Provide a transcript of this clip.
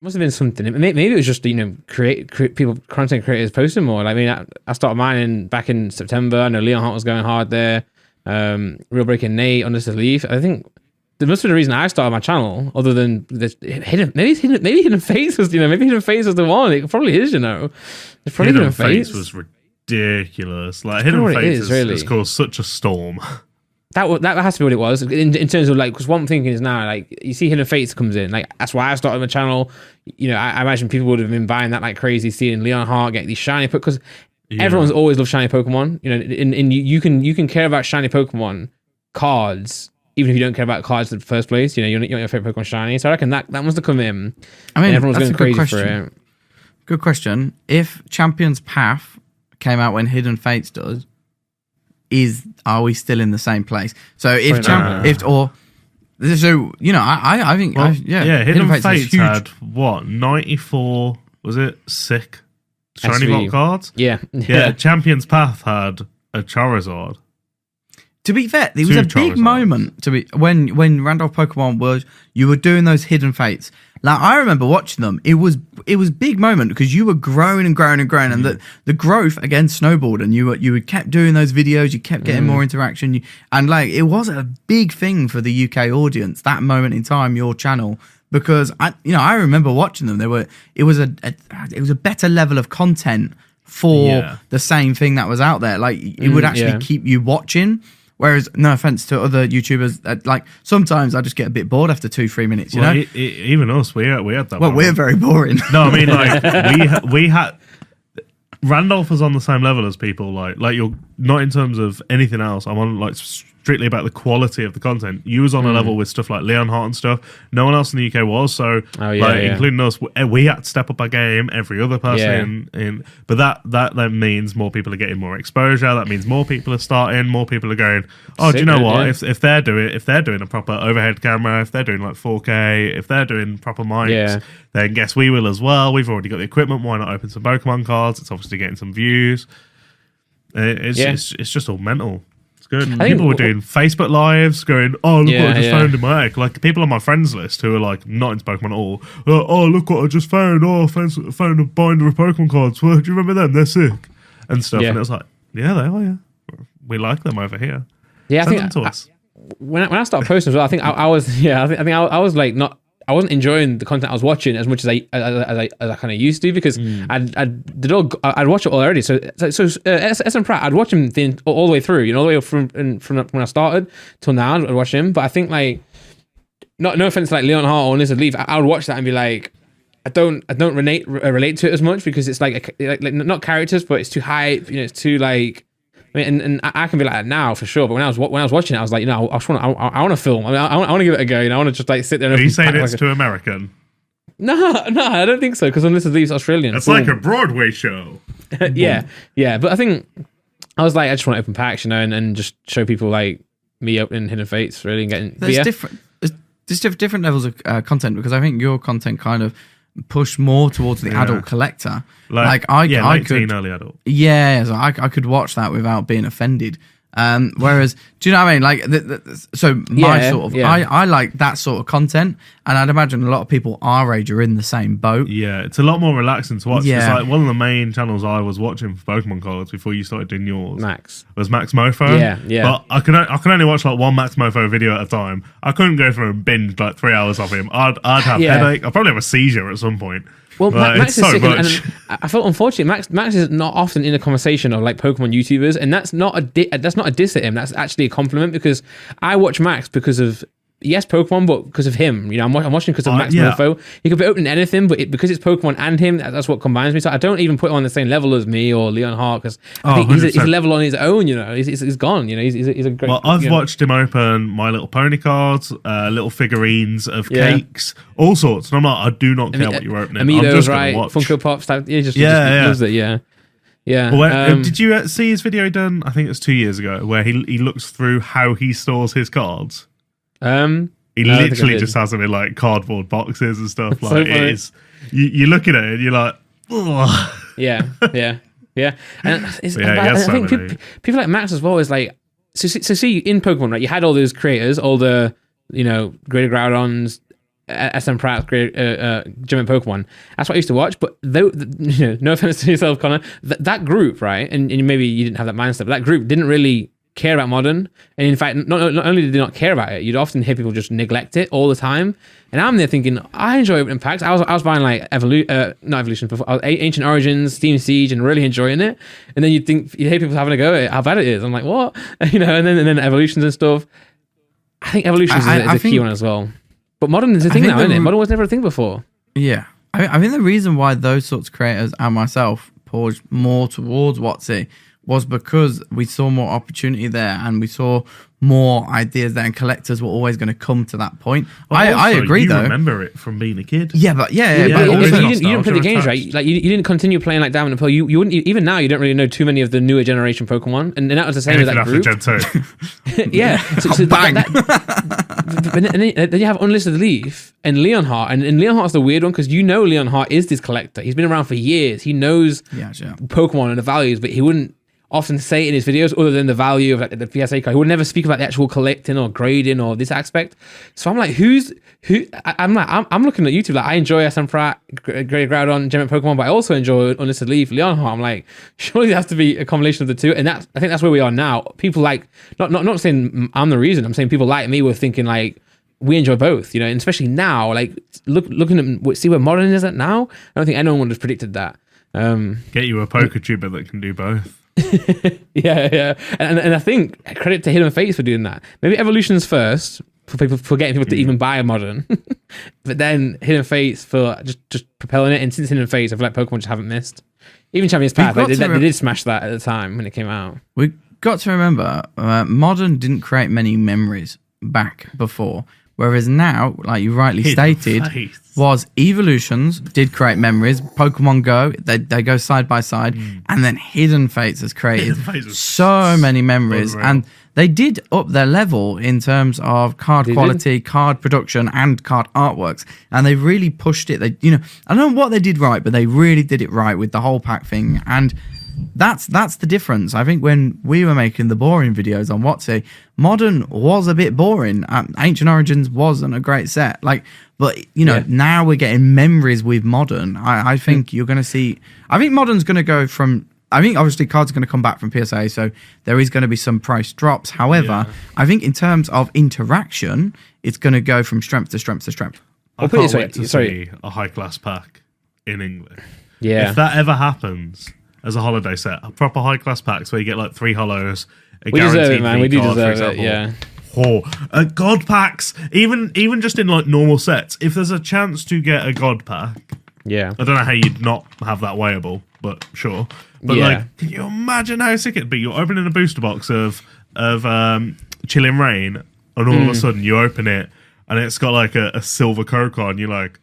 Must have been something. Maybe it was just people, content creators posting more. Like, I mean, I started mine back in September. I know Leon Hart was going hard there. Real Breaking Nate, Honest to Leaf. I think there must have been a reason I started my channel, other than maybe Hidden Fates was maybe Hidden Fates was the one. It probably is. It's probably Hidden Fates was ridiculous. Like Hidden Fates has caused such a storm. That has to be what it was in terms of like, because what I'm thinking is now, like, you see Hidden Fates comes in, like that's why I started my channel. I imagine people would have been buying that like crazy, seeing Leon Hart get these shiny, because everyone's always loved shiny Pokemon. And you can care about shiny Pokemon cards even if you don't care about cards in the first place. You want your favorite Pokemon shiny. So I reckon that must have come in. I mean, everyone's going crazy for it. Good question. If Champions Path came out when Hidden Fates does, are we still in the same place? So I think Hidden Fates had what 94 was it sick shiny vault cards? Yeah. Champions Path had a Charizard. To be fair, there was a big moment when Randolph Pokemon you were doing those Hidden Fates. Like, I remember watching them. It was big moment because you were growing and growing and growing, and the growth again snowballed, and you kept doing those videos. You kept getting more interaction, and like it was a big thing for the UK audience that moment in time. Your channel, because I remember watching them. It was a better level of content for the same thing that was out there. Like it would actually keep you watching. Whereas, no offense to other YouTubers, like sometimes I just get a bit bored after 2-3 minutes. You know, even us, we had that. Well, we're very boring. No, I mean, like we had Randolph was on the same level as people. Like you're not in terms of anything else. I'm on like strictly about the quality of the content. You was on a level with stuff like Leon Hart and stuff. No one else in the UK was. So, including us, we had to step up our game. Every other person but that then means more people are getting more exposure. That means more people are starting. More people are going. Oh, do you know what? Yeah. If they're doing a proper overhead camera, if they're doing like 4K, if they're doing proper mics, then guess we will as well. We've already got the equipment. Why not open some Pokemon cards? It's obviously getting some views. It's just all mental. Good. People were doing Facebook lives, going, "Oh, look what I just found in my egg." Like people on my friends list who are like not into Pokemon at all. Oh, look what I just found! Oh, I found a binder of Pokemon cards. Well, do you remember them? They're sick and stuff. And it was like, yeah, they are. Yeah, we like them over here. Yeah, Send them to us. When I started posting as well, I think I was like not. I wasn't enjoying the content I was watching as much as I kind of used to, because I'd watch it already. So SM Pratt, I'd watch him all the way through, all the way from when I started till now. I'd watch him, but I think like, no offense to like Leon Hart or Lizard Leaf, I would watch that and be like, I don't relate to it as much, because it's like not characters, but it's too hype. It's too like. I mean, and I can be like that now for sure, but when I was watching it, I was like, I want to film. I mean, I want to give it a go. I want to just like sit there. Are you saying it's too American? No, I don't think so. Because this is these Australian. It's like a Broadway show. yeah. But I think I was like, I just want to open packs, and just show people like me opening Hidden Fates, really, and getting. There's different levels of content, because I think your content kind of push more towards the adult collector. Like I could early adult. Yeah, so I could watch that without being offended. Whereas, do you know what I mean? Like, I like that sort of content, and I'd imagine a lot of people our age are in the same boat. Yeah, it's a lot more relaxing to watch. Yeah. It's like one of the main channels I was watching for Pokemon cards before you started doing yours. Was Max Mofo. Yeah. But I can only watch like one Max Mofo video at a time. I couldn't go through and binge like 3 hours of him. I'd have headache. I'd probably have a seizure at some point. Well, Max is sick, and I felt unfortunate. Max is not often in a conversation of like Pokemon YouTubers, and that's not a diss at him. That's actually a compliment, because I watch Max because of Pokemon, but because of him. I'm watching because of Max Mofo. He could be opening anything, but because it's Pokemon and him, that's what combines me. So I don't even put him on the same level as me or Leon Hart, because I think he's a level on his own. He's gone. He's a great. Well, I've watched him open My Little Pony cards, little figurines of cakes, all sorts. And I'm like, I do not care what you're opening. Amiibos, I'm just right? Watch. Funko Pops type. He just loves it. Yeah. Well, did you see his video done? I think it was 2 years ago, where he looks through how he stores his cards. He literally just has them in like cardboard boxes and stuff. Like, so it is, you look at it and you're like, ugh. Yeah. And I think people like Max as well is like, so see in Pokemon, right? You had all those creators, all the Greater Groudons, SM Pratt's German Pokemon. That's what I used to watch. But though, no offense to yourself, Connor, that group, right? And maybe you didn't have that mindset, but that group didn't really care about modern. And in fact, not only did they not care about it, you'd often hear people just neglect it all the time. And I'm there thinking, I enjoy opening packs. I was buying like not Evolution, before Ancient Origins, Steam Siege, and really enjoying it. And then you hear people having a go at it, how bad it is. I'm like, what? And then Evolutions and stuff. I think Evolutions is a key one as well. But modern is a thing now, isn't it? Modern was never a thing before. Yeah. I think the reason why those sorts of creators and myself poured more towards WotC was because we saw more opportunity there and we saw more ideas there, and collectors were always going to come to that point. I agree, though. You remember it from being a kid. Yeah, but yeah. But you didn't play the games, right? Like you didn't continue playing like Diamond and Pearl. You wouldn't even now. You don't really know too many of the newer generation Pokemon, and that was the same as that group. Yeah. So bang. Then you have Unlisted Leaf and Leonhardt, and Leonhardt's the weird one because Leonhardt is this collector. He's been around for years. He knows Pokemon and the values, but he wouldn't often say it in his videos other than the value of like, the PSA card. He would never speak about the actual collecting or grading or this aspect. So I'm like, I'm looking at YouTube, like I enjoy SM Pratt, Great Groudon, Gem Pokemon, but I also enjoy Unlisted Leaf, Leonhardt. I'm like, surely there has to be a combination of the two. And I think that's where we are now. People like, not saying I'm the reason, I'm saying people like me were thinking like, we enjoy both, and especially now, like looking at, see where modern is at now. I don't think anyone would have predicted that. Get you a poker tuber that can do both. yeah, and I think credit to Hidden Fates for doing that. Maybe Evolution's first for getting people to even buy a modern, but then Hidden Fates for just propelling it. And since Hidden Fates, I feel like Pokemon just haven't missed. Even Champions Path, they did smash that at the time when it came out. We got to remember, modern didn't create many memories back before. Whereas now, like you rightly stated, was Evolutions did create memories. Pokemon Go, they go side by side, and then Hidden Fates has created so many memories, and they did up their level in terms of card quality, card production, and card artworks, and they really pushed it. I don't know what they did right, but they really did it right with the whole pack thing, and that's the difference. I think when we were making the boring videos on WotC, modern was a bit boring. Ancient Origins wasn't a great set. Now we're getting memories with modern. I think you're going to see. I think modern's going to go from. I think obviously cards are going to come back from PSA, so there is going to be some price drops. However, I think in terms of interaction, it's going to go from strength to strength to strength. I can't wait to see a high class pack in English. Yeah, if that ever happens. As a holiday set, a proper high class packs where you get like 3 hollows, a we guaranteed deserve it, man. We do card, deserve it, yeah. God packs, even just in like normal sets. If there's a chance to get a God pack, yeah, I don't know how you'd not have that weighable, but sure. But like, can you imagine how sick it'd be? You're opening a booster box of Chilling Rain, and all of a sudden you open it and it's got like a silver code card, and you're like,